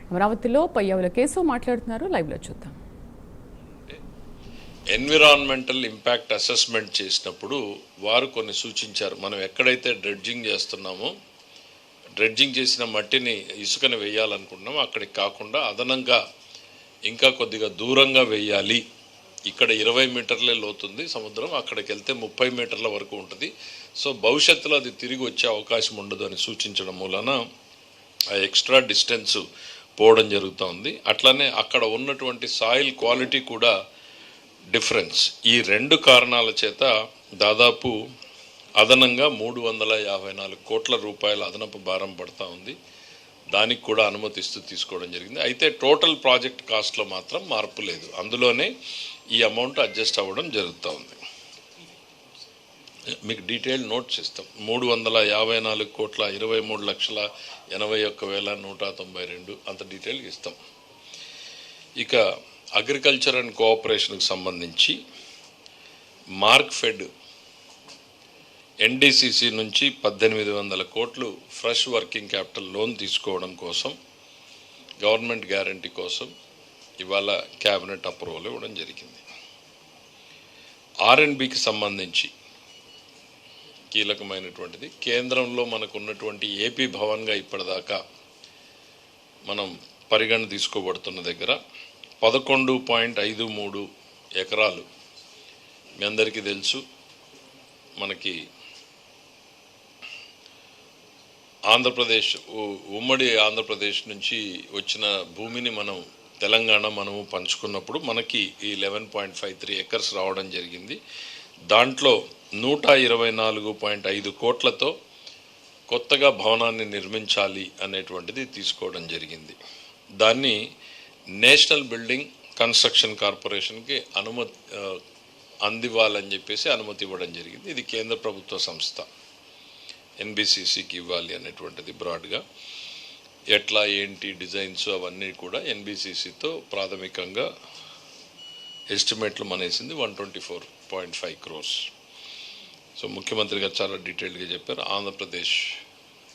అమరావతిలో పయ్యావుల కేసు మాట్లాడుతున్నారు. లైవ్లో చూద్దాం. ఎన్విరాన్మెంటల్ ఇంపాక్ట్ అసెస్మెంట్ చేసినప్పుడు వారు కొన్ని సూచించారు. మనం ఎక్కడైతే డ్రెడ్జింగ్ చేస్తున్నామో, డ్రెడ్జింగ్ చేసిన మట్టిని ఇసుకని వేయాలనుకుంటున్నామో అక్కడికి కాకుండా అదనంగా ఇంకా కొద్దిగా దూరంగా వేయాలి. ఇక్కడ 20 మీటర్లే లోతుంది సముద్రం, అక్కడికి వెళ్తే 30 మీటర్ల వరకు ఉంటుంది. సో భవిష్యత్తులో అది తిరిగి వచ్చే అవకాశం ఉండదు అని సూచించడం మూలన ఆ ఎక్స్ట్రా డిస్టెన్స్ పోవడం జరుగుతూ ఉంది. అట్లానే అక్కడ ఉన్నటువంటి సాయిల్ క్వాలిటీ కూడా డిఫరెన్స్. ఈ 2 కారణాల చేత దాదాపు అదనంగా 354 కోట్ల రూపాయల అదనపు భారం పడుతూ ఉంది. దానికి కూడా అనుమతిస్తూ తీసుకోవడం జరిగింది. అయితే టోటల్ ప్రాజెక్ట్ కాస్ట్లో మాత్రం మార్పు లేదు. అందులోనే ఈ అమౌంట్ అడ్జస్ట్ అవ్వడం జరుగుతూ ఉంది. మీకు డీటెయిల్ నోట్స్ ఇస్తాం. 354 కోట్ల 23,81,192 అంత డీటెయిల్గా ఇస్తాం. ఇక అగ్రికల్చర్ అండ్ కోఆపరేషన్కి సంబంధించి మార్క్ఫెడ్ ఎన్డీసీసీ నుంచి 1800 కోట్లు ఫ్రెష్ వర్కింగ్ క్యాపిటల్ లోన్ తీసుకోవడం కోసం, గవర్నమెంట్ గ్యారంటీ కోసం ఇవాళ క్యాబినెట్ అప్రూవల్ ఇవ్వడం జరిగింది. ఆర్ఎండ్బికి సంబంధించి కీలకమైనటువంటిది, కేంద్రంలో మనకు ఉన్నటువంటి ఏపీ భవన్గా ఇప్పటిదాకా మనం పరిగణ తీసుకోబడుతున్న దగ్గర 11.53 ఎకరాలు. మీ అందరికీ తెలుసు, మనకి ఆంధ్రప్రదేశ్, ఉమ్మడి ఆంధ్రప్రదేశ్ నుంచి వచ్చిన భూమిని మనము పంచుకున్నప్పుడు మనకి ఈ 11.53 ఎకర్స్ రావడం జరిగింది. దాంట్లో 124.5 కోట్లతో కొత్తగా భవనాన్ని నిర్మించాలి అనేటువంటిది తీసుకోవడం జరిగింది. దాన్ని నేషనల్ బిల్డింగ్ కన్స్ట్రక్షన్ కార్పొరేషన్కి అందివ్వాలని చెప్పేసి అనుమతి ఇవ్వడం జరిగింది. ఇది కేంద్ర ప్రభుత్వ సంస్థ, ఎన్బిసిసికి ఇవ్వాలి అనేటువంటిది బ్రాడ్గా. ఎట్లా ఏంటి డిజైన్స్ అవన్నీ కూడా ఎన్బిసిసితో ప్రాథమికంగా ఎస్టిమేట్లు మనేసింది 124.5 crores. సో ముఖ్యమంత్రి గారు చాలా డీటెయిల్గా చెప్పారు. ఆంధ్రప్రదేశ్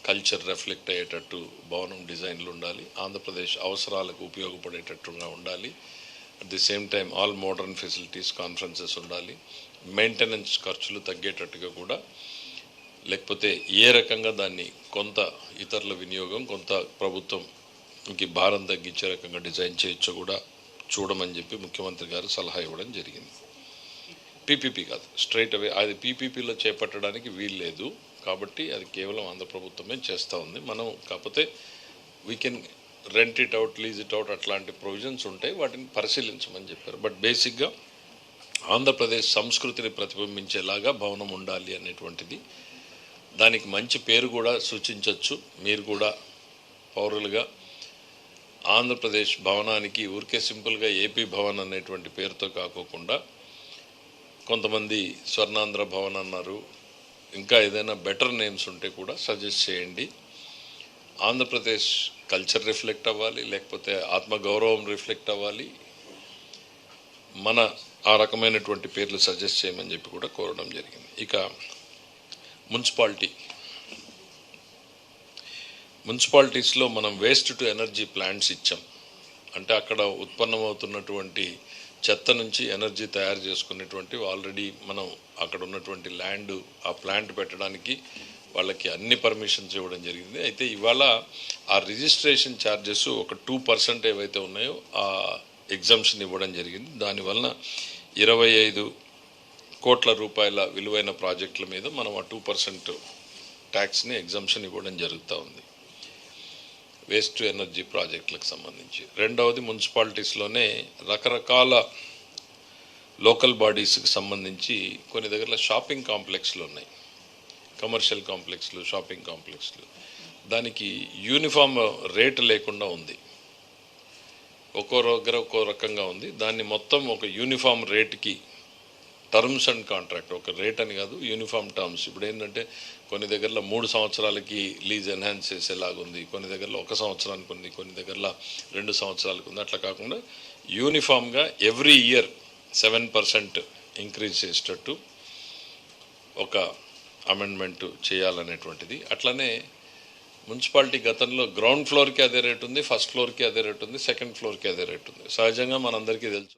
కల్చర్ రిఫ్లెక్ట్ అయ్యేటట్టు భవనం డిజైన్లు ఉండాలి, ఆంధ్రప్రదేశ్ అవసరాలకు ఉపయోగపడేటట్టుగా ఉండాలి. At the same time all modern facilities, conferences ఉండాలి, మెయింటెనెన్స్ ఖర్చులు తగ్గేటట్టుగా కూడా, లేకపోతే ఏ రకంగా దాన్ని కొంత ఇతరుల వినియోగం, కొంత ప్రభుత్వంకి భారం తగ్గించే రకంగా డిజైన్ చేయొచ్చో కూడా చూడమని చెప్పి ముఖ్యమంత్రి గారు సలహా ఇవ్వడం జరిగింది. పీపీపీ కాదు, స్ట్రైట్ అవే అది పీపీపీలో చేపట్టడానికి వీలు లేదు కాబట్టి అది కేవలం ఆంధ్ర ప్రభుత్వమే చేస్తూ ఉంది. మనం కాకపోతే we can rent it out, lease it out, అట్లాంటి ప్రొవిజన్స్ ఉంటాయి, వాటిని పరిశీలించమని చెప్పారు. బట్ బేసిక్గా ఆంధ్రప్రదేశ్ సంస్కృతిని ప్రతిబింబించేలాగా భవనం ఉండాలి అనేటువంటిది. దానికి మంచి పేరు కూడా సూచించవచ్చు. మీరు కూడా పౌరులుగా ఆంధ్రప్రదేశ్ భవనానికి ఊరికే సింపుల్గా ఏపీ భవన్ అనేటువంటి పేరుతో కాకోకుండా, కొంతమంది స్వర్ణాంధ్ర భవన్ అన్నారు, ఇంకా ఏదైనా బెటర్ నేమ్స్ ఉంటే కూడా సజెస్ట్ చేయండి. ఆంధ్రప్రదేశ్ కల్చర్ రిఫ్లెక్ట్ అవ్వాలి, లేకపోతే ఆత్మగౌరవం రిఫ్లెక్ట్ అవ్వాలి, మన ఆ రకమైనటువంటి పేర్లు సజెస్ట్ చేయమని చెప్పి కూడా కోరడం జరిగింది. ఇక మున్సిపాలిటీస్లో మనం వేస్ట్ టు ఎనర్జీ ప్లాంట్స్ ఇచ్చాం. అంటే అక్కడ ఉత్పన్నమవుతున్నటువంటి చెత్త నుంచి ఎనర్జీ తయారు చేసుకునేటువంటి ఆల్రెడీ మనం అక్కడ ఉన్నటువంటి ల్యాండ్, ఆ ప్లాంట్ పెట్టడానికి వాళ్ళకి అన్ని పర్మిషన్స్ ఇవ్వడం జరిగింది. అయితే ఇవాళ ఆ రిజిస్ట్రేషన్ ఛార్జెస్ ఒక 2% ఏవైతే ఉన్నాయో ఆ ఎగ్జంప్షన్ ఇవ్వడం జరిగింది. దానివలన 25 కోట్ల రూపాయల విలువైన ప్రాజెక్టుల మీద మనం ఆ 2% ట్యాక్స్ని ఎగ్జంప్షన్ ఇవ్వడం జరుగుతూ ఉంది వేస్ట్ టు ఎనర్జీ ప్రాజెక్టులకు సంబంధించి. రెండవది, మున్సిపాలిటీస్లోనే రకరకాల లోకల్ బాడీస్కి సంబంధించి కొన్ని దగ్గర షాపింగ్ కాంప్లెక్స్లు ఉన్నాయి, కమర్షియల్ కాంప్లెక్స్లు, షాపింగ్ కాంప్లెక్స్లు. దానికి యూనిఫామ్ రేటు లేకుండా ఉంది, ఒక్కో దగ్గర ఒక్కో రకంగా ఉంది. దాన్ని మొత్తం ఒక యూనిఫామ్ రేట్కి, టర్మ్స్ అండ్ కాంట్రాక్ట్, ఒక రేట్ అని కాదు, యూనిఫామ్ టర్మ్స్. ఇప్పుడు ఏంటంటే కొన్ని దగ్గరలో 3 సంవత్సరాలకి లీజ్ ఎన్హాన్స్ చేసేలాగుంది, కొన్ని దగ్గరలో 1 సంవత్సరానికి ఉంది, కొన్ని దగ్గరలో 2 సంవత్సరాలకు ఉంది. అట్లా కాకుండా యూనిఫామ్గా ఎవ్రీ ఇయర్ 7% ఇంక్రీజ్ చేసేటట్టు ఒక అమెండ్మెంట్ చేయాలనేటువంటిది. అట్లనే మున్సిపాలిటీ గతంలో గ్రౌండ్ ఫ్లోర్కి అదే రేట్ ఉంది, ఫస్ట్ ఫ్లోర్కి అదే రేట్ ఉంది, సెకండ్ ఫ్లోర్కి అదే రేట్ ఉంది. సహజంగా మనందరికీ తెలుసు